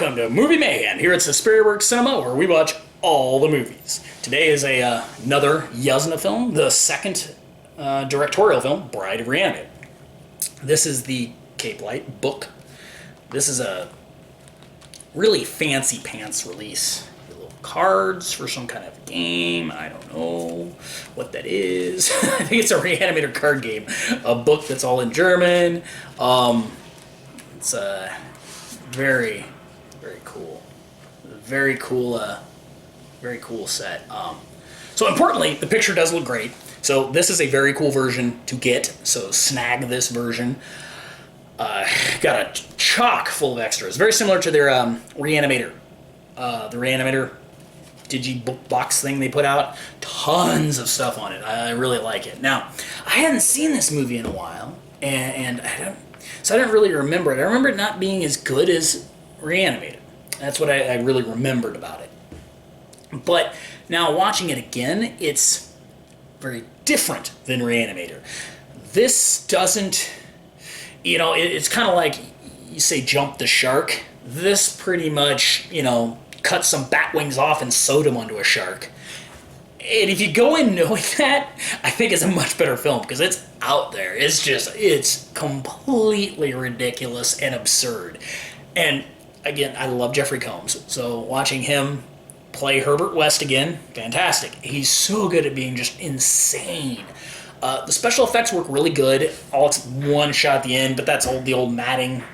Welcome to Movie Mayhem, here at Suspiriaworks Cinema, where we watch all the movies. Today is another Yuzna film, the second directorial film, Bride of Re-Animator. This is the Cape Light book. This is a really fancy pants release. Little cards for some kind of game. I don't know what that is. I think it's a Re-Animator card game. A book that's all in German. It's very cool. Very cool set. So importantly, the picture does look great. So this is a very cool version to get. So snag this version. Got a chock full of extras. Very similar to their Re-Animator. The Re-Animator Digi box thing they put out. Tons of stuff on it. I really like it. Now, I hadn't seen this movie in a while, and I didn't really remember it. I remember it not being as good as Re-Animator. That's what I really remembered about it. But now watching it again, it's very different than Re-Animator. This doesn't, it's kind of like you say jump the shark. This pretty much, cut some bat wings off and sewed them onto a shark. And if you go in knowing that, I think it's a much better film because it's out there. It's completely ridiculous and absurd. And again, I love Jeffrey Combs. So watching him play Herbert West again, fantastic. He's so good at being just insane. The special effects work really good. All it's one shot at the end, but that's the old matting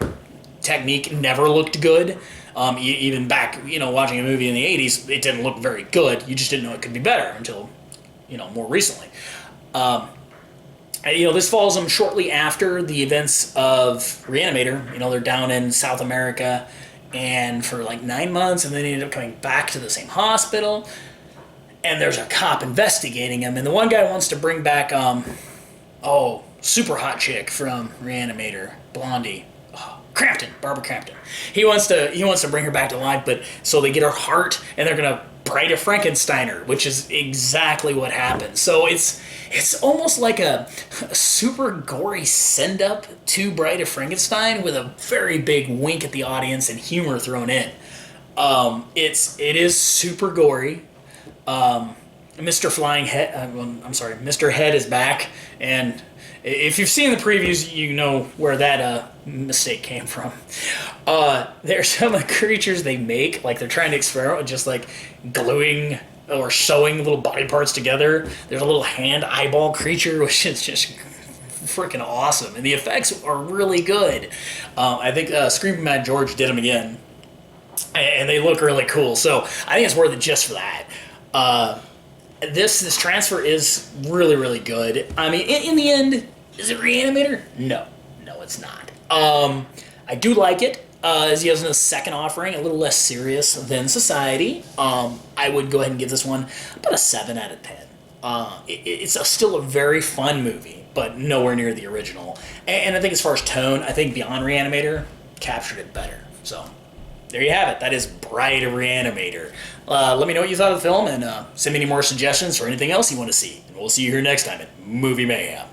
technique never looked good. Even back, watching a movie in the 80s, it didn't look very good. You just didn't know it could be better until, more recently. This follows them shortly after the events of Re-Animator. They're down in South America and for like 9 months, and then they ended up coming back to the same hospital. And there's a cop investigating him, and the one guy wants to bring back, super hot chick from Re-Animator, Blondie. Barbara Crampton. He wants to bring her back to life, but so they get her heart and they're gonna Bride of Frankensteiner, which is exactly what happened. So it's almost like a super gory send up to Bride of Frankenstein with a very big wink at the audience and humor thrown in. It is super gory. Mr. Flying Head, Mr. Head is back, and if you've seen the previews, you know where that mistake came from. There's some creatures they make, like they're trying to experiment with just like gluing or sewing little body parts together. There's a little hand eyeball creature, which is just freaking awesome, and the effects are really good. I think Screaming Mad George did them again, and they look really cool. So I think it's worth it just for that. This transfer is really good. I mean, in the end, is it Re-Animator? No, it's not. I do like it. As Yuzna's second offering, a little less serious than Society. I would go ahead and give this one about a 7 out of 10. It's still a very fun movie, but nowhere near the original. And I think as far as tone, I think Beyond Re-Animator captured it better. So there you have it. That is Bride of Re-Animator. Let me know what you thought of the film, and send me any more suggestions for anything else you want to see. And we'll see you here next time at Movie Mayhem.